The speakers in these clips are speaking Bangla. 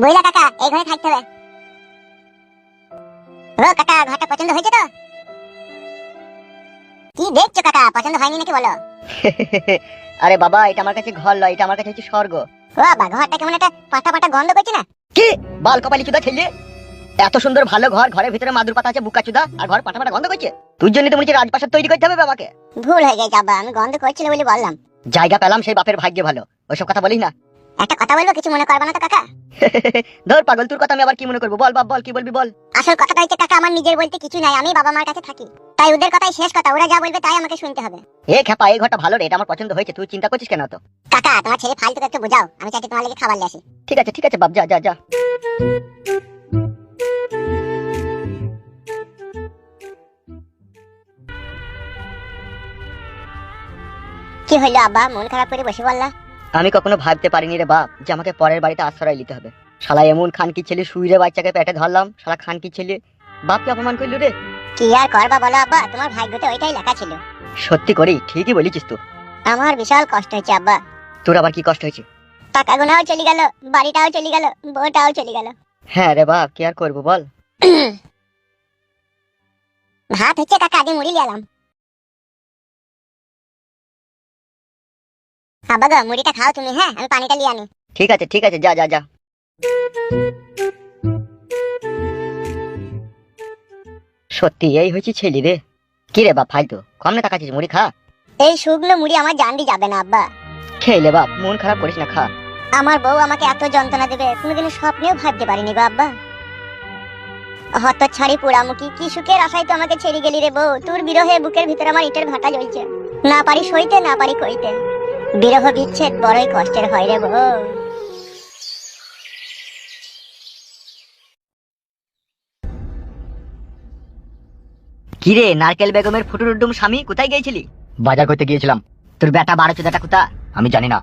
বুঝলা কাকা, এই ঘরে থাকতে হবে। ও কাকা, ঘরটা পছন্দ হয়েছে তো? কি দেখছো কাকা, পছন্দ হয়নি নাকি বলো? আরে বাবা, এটা আমার কাছে ঘর লয়, এটা আমার কাছে হচ্ছে স্বর্গ। ও বাবা, ঘরটা কেমন একটা পাটা পাটা গন্ধ করছে না? কি বাল কপালি চুদা ছেলে, এত সুন্দর ভালো ঘর, ঘরের ভিতরে মাদুর পাতা আছে বুকা চুদা, আর ঘর পাটা পাটা গন্ধ করছে? তুই জন্য তো মনে হচ্ছে রাজপ্রাসাদ তৈরি করতে হবে বাবাকে। ভুল হয়ে গেছে আব্বা, আমি গন্ধ করছিল বলে বললাম। জায়গা পেলাম সেই বাপের ভাগ্যে ভালো, ওইসব কথা বলিস না। একটা কথা বলবো, কিছু মনে করবে না তো কাকা? ধর পাগল, তোর কথা আমি আবার কি মনে করবো? বল বাপ বল, কি বলবি বল। আসল কথাটা হচ্ছে কাকা, আমার নিজের বলতে কিছু নাই, আমি বাবা মার কাছে থাকি, তাই ওদের কথাই শেষ কথা, ওরা যা বলবে তাই আমাকে শুনতে হবে। এ খেপা, এই ঘরটা ভালো রে, এটা আমার পছন্দ হয়েছে, তুই চিন্তা করছিস কেন তো? কাকা, তোমার ছেলে ফালতুকে একটু বোঝাও, আমি চাইছি তোমার লাগি খাবার নিয়ে আসি। ঠিক আছে বাপ, যা যা যা। কি হইলো আব্বা, মন খারাপ করে বসে বললা? আমি কখনো ভাবতে পারিনি রে বাপ যে আমাকে পরের বাড়িতে আশ্রয় নিতে হবে। শালা এমন খানকি ছেলে, শুইরে বাচ্চাকে পেটে ধরলাম, শালা খানকি ছেলে বাপকে অপমান করলো রে। কি আর করবা বলো আব্বা, তোমার ভাগ্যতে ওইটাই লেখা ছিল। সত্যি করি, ঠিকই বলেছিস তো। আমার বিশাল কষ্ট হচ্ছে আব্বা। তোর আবার কি কষ্ট হয়েছে? টাকা গোনাও চলে গেল, বাড়িটাও চলে গেল, বউটাও চলে গেল। হ্যাঁ রে বাপ, কি আর করবো বল। ভাত হচ্ছে কাকা, আগে মুড়ি লিয়ালাম। আব্বা গো, মুড়িটা খাও তুমি, হ্যাঁ আমি পানিটা লিয়ে আনি। ঠিক আছে, যা যা যা। সত্যি এই হয়েছে ছেলে রে। কি রে বাপ, ফালতু কম না তাকাচ্ছিস, মুড়ি খা। এই শুকনো মুড়ি আমার জান্ডি যাবে না আব্বা। খেলে বাপ, মন খারাপ করিস না, খা। আমার বউ আমাকে এত যন্ত্রণা দেবে কোনোদিনও স্বপ্নেও ভাবতে পারিনি গো আব্বা। হত ছাড়ি পোড়ামুখী, কি সুখের আশায় তো আমাকে ছেড়ে গেলি রে বউ, তোর বিরহে বুকের ভিতরে আমার ইটের ভাটা জ্বলছে, না পারি সইতে না পারি কইতে। বিরহ বিচ্ছেদ বড়ই কষ্টের হয় রে বউ। কি রে নারকেল বেগমের ফুটুরুডুম স্বামী, কোথায় গিয়েছিলি? বাজার করতে গিয়েছিলাম। তোর বেটা 12 কোথা? আমি জানি না।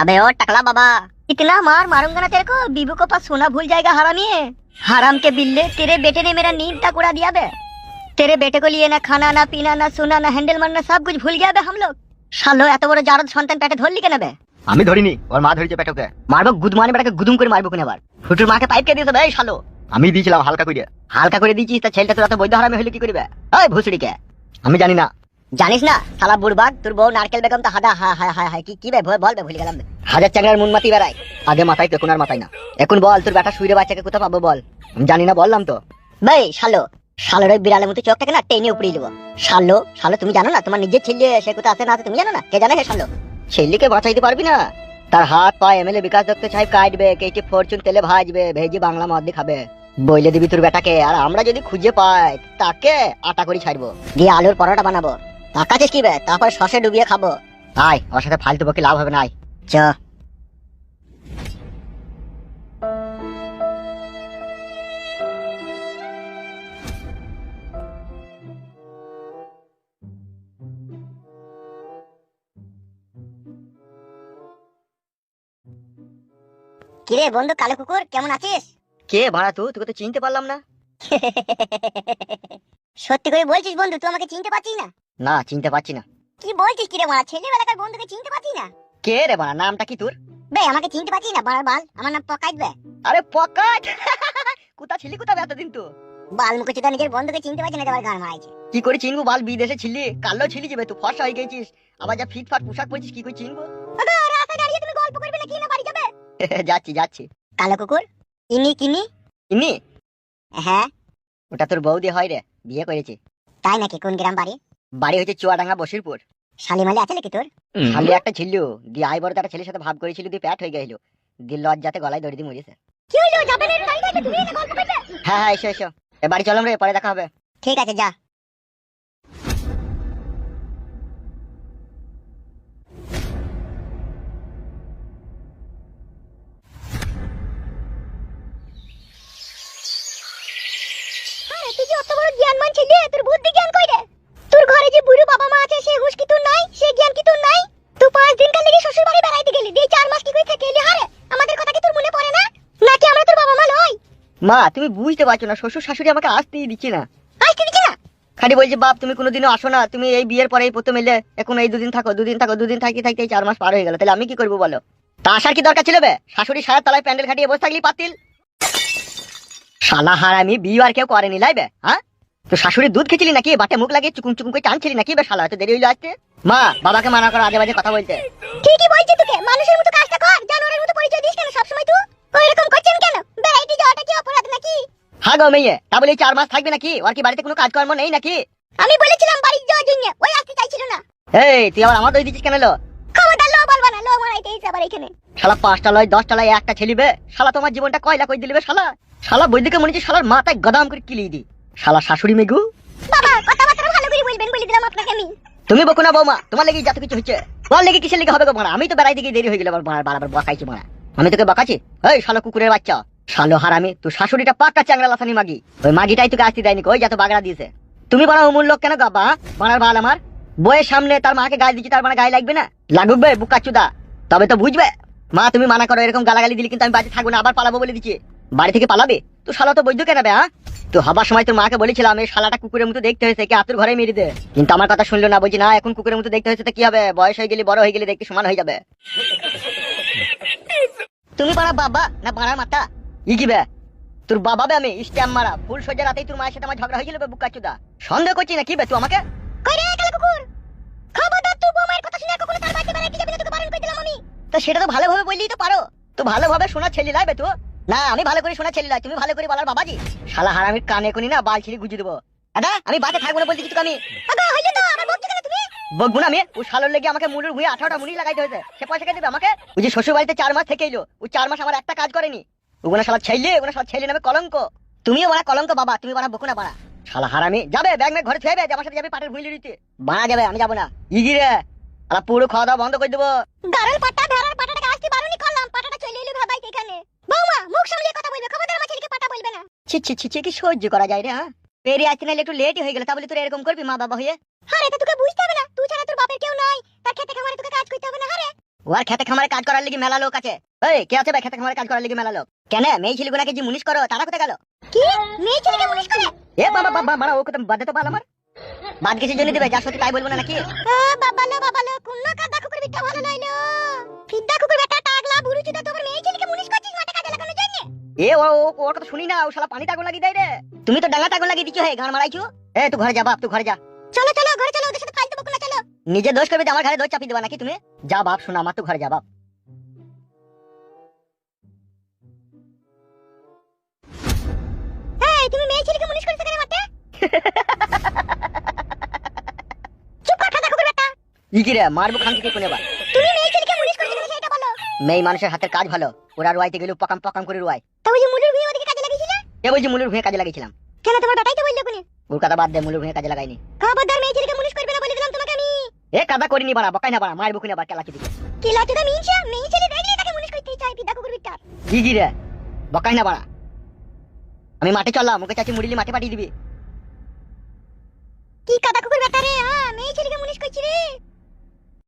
अबे ओ टकला बाबा, इतना मार मारूंगा ना तेरे को, बीबू को पास सोना भूल जाएगा हरामी है। हराम के बिल्ले, तेरे बेटे ने मेरा नींद तक उड़ा दिया बे। तेरे बेटे को लिए ना खाना ना पीना ना सोना ना हैंडल मारना, सब कुछ भूल गया बे हम लोग। শালো এত বড় জারদ সন্তান পেটে ধরলি কেন বে? আমি ধরিনি, ওর মা ধরেছে পেটকে। মারবো গুদমানি বেটাকে, গুদুম করে মারবো কোন আবার। ফুটুর মাকে পাইপ কে দিয়েছে বে এই শালো? আমি দিয়েছিলাম হালকা করে। হালকা করে দিয়েছিস তা ছেলেটা তোর এত বৈধ হারামি হইলো কি করবে? এই ভুসড়িকে আমি জানি না। জানিস না শালা বুড়বাগ, তোর বউ নারকেল বেগম তো হাদা হায় হায় হায় হায়, কি বে বল বে, ভুলে গেলাম বে। হাজার চাংড়ার মুন মাতি বেড়ায়, আগে মাথায় তো, এখন আর মাথায় না। এখন বল, তোর বেটা শুইরে বাচ্চাকে কোথা পাবো বল? আমি জানি না বললাম তো। বে শালো, শালোর ওই বিড়ালের মতো চোখ থেকে না টেনে উপড়ে দেবো। শালো শালো, তুমি জানো না তোমার নিজের ছেলে সে কোথা আছে না আছে তুমি জানো না? কে জানে হে শালো? ছেলেকে বাঁচাইতে পারবি না? তার হাত পা এমএলএ বিকাশ দত্ত সাহেব কাটবে, কেটে ফরচুন তেলে ভাজবে, ভেজে বাংলা মদ দিয়ে খাবে। বইলে দিবি তোর বেটাকে, আর আমরা যদি খুঁজে পাই তাকে আটা করে ছাড়বো, গিয়ে আলুর পরোটা বানাবো। তাকাছিস কি বে, তারপর সসে ডুবিয়ে খাবো। আয় ওর সাথে ফালতু বকে লাভ হবে না, আয়। চ কিরে বন্ধু কালো কুকুর, কেমন আছিস? কে ভাড়া তুই? তোকে তো চিনতে পারলাম না। সত্যি করে বলছিস বন্ধু, তুই আমাকে চিনতে পারছিস না? না, চিনতে পারছি না। কি বলছিস কিরে মারা, ছেলেবেলাকার বন্ধুকে চিনতে পারছিস না? কে রে ভাড়া, নামটা কি তোর? বে আমাকে চিনতে পারছিস না বাল বাল, আমার নাম পকাইত বে। আরে পকাট, কোথা ছিলি কোথা এতদিন তো? বাল মুখে চোদা নিজের বন্ধুকে চিনতে পারছিস না, আবার গান মারাইছে। কি করে চিনবো বাল, বিদেশে ছিলি, কালো ছিলি যাবে, তুই ফর্সা হয়ে গেছিস, আবার যা ফিটফাট পোশাক পরছিস, কি করে চিনবো? রাস্তায় দাঁড়িয়ে তুমি গল্প করবে নাকি না বাড়ি যাবে? যাচ্ছি। কালো কুকুর, ইনি কিনি? ইনি? হ্যাঁ। ওটা তোর বৌদি হয় রে, বিয়ে করেছে। তাই নাকি? কোন গ্রাম বাড়ি? বাড়ি হচ্ছে চুয়াডাঙ্গা বসিরপুর। শালিমালি আছে নাকি তোর? শালি একটা ছিল, দিয়ে আই বড় একটা ছেলের সাথে ভাব করেছিল, দিয়ে প্যাট হয়ে গেছিল, দিয়ে লজ্জাতে গলায় দড়ি দিয়ে মরেছে। কি হইলো, যাবে না দাঁড়িয়ে দাঁড়িয়ে তুমি এনে গল্প করবে? হ্যাঁ এসো এ বাড়ি চলাম রে, পরে দেখা হবে। ঠিক আছে যা। তুই যে অত বড় জ্ঞানমান ছিলি, তোর বুদ্ধি জ্ঞান কই রে? তোর ঘরে যে বুড়ো বাবা মা আছে, সে হুঁশ কি তোর নাই? সে জ্ঞান কি তোর নাই? তুই 5 দিন কাল লাগি শ্বশুর বাড়ি বেড়াইতে গেলি, দিয়ে 4 মাস কি কই থেকে এলি? হারে আমাদের কথা কি তোর মনে পড়ে না? নাকি আমরা তোর বাবা মা লই? মা তুমি বুঝতে পারছো না, শ্বশুর শাশুড়ি আমাকে আসতেই দিচ্ছে না। আসতে দিছে না? খালি বলছে বাপ তুমি কোনোদিনও আসো না, তুমি এই বিয়ের পরে এই প্রথম এলে, এখন এই দুদিন থাকো, দুদিন থাকতে থাকতে 4 মাস পার হয়ে গেল, তাহলে আমি কি করবো বলো? তা আসার কি দরকার ছিল বে? শাশুড়ি সারা তলায় প্যান্ডেল খাটিয়ে বসে থাকলি পাতিল। শালা হারামি বিয়ে আর কেউ করেনি লাইবে, হ্যাঁ? তো শাশুড়ির দুধ খেয়েছিলি নাকি? বাটে মুখ লাগিয়ে চুকুম চুকুম করে টানছিলি নাকি? বে শালা, হয়তো দেরি হইলো আসতে। মা, বাবাকে মানা করো আজে বাজে কথা বলতে। ঠিকই বলছি তোকে, মানুষের মতো কাজটা কর, জানোয়ারের মতো পরিচয় দিস কেন সবসময় তুই? ওইরকম করছেন কেন? বেড়াইতে যাওয়াটা কি অপরাধ নাকি? হ্যাঁ গো মেয়ে, তা বলে 4 মাস থাকবে নাকি? ওর কি বাড়িতে কোনো কাজকর্ম নেই নাকি? আমি বলেছিলাম বাড়ি যাওয়ার জন্য, ওই আসতে চাইছিল না। এই তুই আবার আমার দই দিচ্ছিস কেন? লো খবরদার লো বলবা না, লো মারাইতে এসে আবার এখানে। শালা 5টা লয় 10টা লয় একটা ছেলিবে। শালা তোমার জীবনটা কয়লা কই দিলিবে শালা। শালা বৈদিকে মনে হচ্ছে শালার মাথায় গদাম করে কিলিয়ে দি। শালা শাশুড়ি মেগু। বাবা কথাবার্তা ভালো করে বলবেন, বলে দিলাম আপনাকে আমি। তুমি বকো না বৌমা, তোমার লেগে যত কিছু হচ্ছে। তোমার লেগে কিসের লেগে হবে গো মারা? আমি তো বেড়াইতে গিয়ে দেরি হয়ে গেল, আবার বারবার বকাইছি মারা। আমি তোকে বকাছি? এই শালা কুকুরের বাচ্চা, শালো হারামি, তুই শাশুড়িটা পাক্কা চ্যাংড়া লাসানি মাগি। ওই মাগিটাই তোকে আসতে দেয়নি, ওই যত বাগড়া দিয়েছে। তুমি বড় অমূল লোক কেন গাবা? মারার বাল আমার বইয়ের সামনে তার মাকে গায়ে দিচ্ছি, তার মানে গায়ে লাগবে না? লাগুক বে বুকাচুদা, তবে তো বুঝবে। মা তুমি মানা করো, এরকম গালাগালি দিলে কিন্তু আমি বাড়িতে থাকবো না, আবার পালাবো বলে দিচ্ছি। বাড়ি থেকে পালাবে? তুই শালা তো বৈধ কেন বে? হ্যাঁ, তো হবার সময় তোর মাকে বলেছিলাম এই শালাটা কুকুরের মতো দেখতে হয়েছে, কি আতুর ঘরে মেরে দে। কিন্তু আমার কথা শুনলো না, বলছি না এখন কুকুরের মতো দেখতে হয়েছে তো কি হবে, বয়স হয়ে গেলে বড় হয়ে গেলে দেখতে সমান হয়ে যাবে। তুমি পাড়া বাবা না পাড়ার মাতা? ই কি বে? তোর বাবা বে? আমি স্ট্যাম্প মারা ফুল সজ্জা রাতেই তোর মায়ের সাথে আমার ঝগড়া হয়েছিল বে বুকাচুদা। সন্দেহ করছি না কি বে তুই আমাকে? কই রে কালো কুকুর, খবরদার তুই বৌমার কথা শুনে কখনো তার বাড়িতে বেড়াইতে যাবি না, তোকে বারণ করে দিলাম আমি। তো সেটা তো ভালোভাবে বললেই তো পারো। তো ভালোভাবে শোনা ছেলে লাগবে তো। না আমি ভালো করে শোনা ছেলে লাই, তুমি ভালো করে বলার বাবাজি। শালা হারামির কানে কোনি না বাল ছিঁড়ে গুজে দেবো। দাদা আমি বাতে থাকবো না বলতে কিছু আমি। আগা হইলো তো, আবার বকছো কেন তুমি? বকবো না আমি? ও শালোর লেগে আমাকে মুড়ুর ভুঁয়ে 18টা মুড়ি লাগাইতে হয়েছে, সে পয়সা কে দেবে আমাকে? ওই যে শ্বশুর বাড়িতে 4 মাস থেকে এলো, ও 4 মাস আমার একটা কাজ করেনি। ওগুলো শালা ছেলে, ওগুলো শালা ছেলে নামে কলঙ্ক। তুমিও বানা কলঙ্ক বাবা, তুমি বানা বকো না বানা। শালা হারামি যাবে ব্যাগ মে ঘরে থুয়ে যাবে, আমার সাথে যাবে পাটের ভুঁইলি দিতে। বানা যাবে, আমি যাবো না। ইগি রে আলা পুরো খাওয়া দাওয়া বন্ধ করে দেবো। গারল পাটা ভেড়ার পাটাটাকে আসতে বারণই করলাম, পাটাটা চলে এলো ভাবাইতে এখানে। বৌমা মুখ সামলিয়ে কথা বলবে, খবরদার আমার ছেলেকে পাটা বলবে না। ছি ছি ছি ছি, কি সহ্য করা যায় রে? হ্যাঁ পেরিয়ে আসতে নাইলে একটু লেটই হয়ে গেল, তা বলে তোর এরকম করবি মা বাবা হয়ে? আরে এটা তোকে বুঝতে হবে না, তুই ছাড়া তোর বাপের কেউ নাই, তার খেতে খামারে তোকে কাজ করতে হবে না। আরে ও আর খেতে খামারে কাজ করার লাগি মেলা লোক আছে। এই কে আছে ভাই খেতে খামারে কাজ করার লাগি মেলা লোক? কেন মেয়ে ছেলেগুলাকে যে মুনিশ করো তারা কোথায় গেল? কি মেয়ে ছেলেকে মুনিশ করে? এ বাবা বাবা মারা, ও কথা বাদে তো পাল আমার। বাদ কিছু জন্য দিবে, যা সত্যি তাই বলবো না নাকি? বাবা লো কোন কাদা কুকুর বিটা ভালো লইলো। ফিদ্দা কুকুর বেটা টাগলা বুড়ুচুদা, তোমার মেয়ে ছেলেকে মুনিশ করছিস মাঠে কাজে লাগানোর জন্য? এ ও ওর কথা শুনি না, ও শালা পানি টাগুন লাগিয়ে দেয় রে। তুমি তো ডাঙা টাগুন লাগিয়ে দিছো, হে গান মারাইছো। এ তুই ঘরে যা বাপ, তুই ঘরে যা। চলো চলো ঘরে চলো, ওদের সাথে ফাইলতে বকো না, চলো। নিজে দোষ করবে তো আমার ঘরে দোষ চাপিয়ে দেবা নাকি তুমি? যা বাপ, শোনা আমার, তুই ঘরে যা বাপ। এই তুমি মেয়ে ছেলেকে মুনিশ করছিস কেন মাঠে? চুপ কর কাদা কুকুর বেটা। ই কি রে মারবো খান থেকে কোনে বার? তুমি মেয়ে ছেলেকে মুনিশ করছিস কেন সেটা বলো। মেয়ে মানুষের হাতের কাজ ভালো, ওরা রুয়াইতে গেলে পকাম পকাম করে রুয়াই। তা ওই যে মুলুর বিয়ে ওদিকে কাজে লাগিয়েছিলে? এ বলছি মুলুর ভুঁয়ে কাজে লাগিয়েছিলাম। কেন তোমার বেটাই তো বললো কোনে? ওর কথা বাদ দে, মুলুর ভুঁয়ে কাজে লাগাইনি। খবরদার মেয়ে ছেলেকে মুনিশ করবে না বলে দিলাম তোমাকে আমি। এ কাদা করিনি বাড়া, বকাই না বাড়া, মারবো কোনে বার কেলাচি দিকে। কি লাচুদা মিনসা, মেয়ে ছেলে দেখলে তাকে মুনিশ করতে চাই, ফিদ্দা কুকুর বিটা। ই কি রে বকাই না বাড়া। আমি মাঠে চললাম, ওকে চাচি মুড়িলি মাঠে পাঠিয়ে দিবি। কি কাদা কুকুর বেটা রে, হ্যাঁ মেয়ে ছেলেকে মুনিশ করছি রে।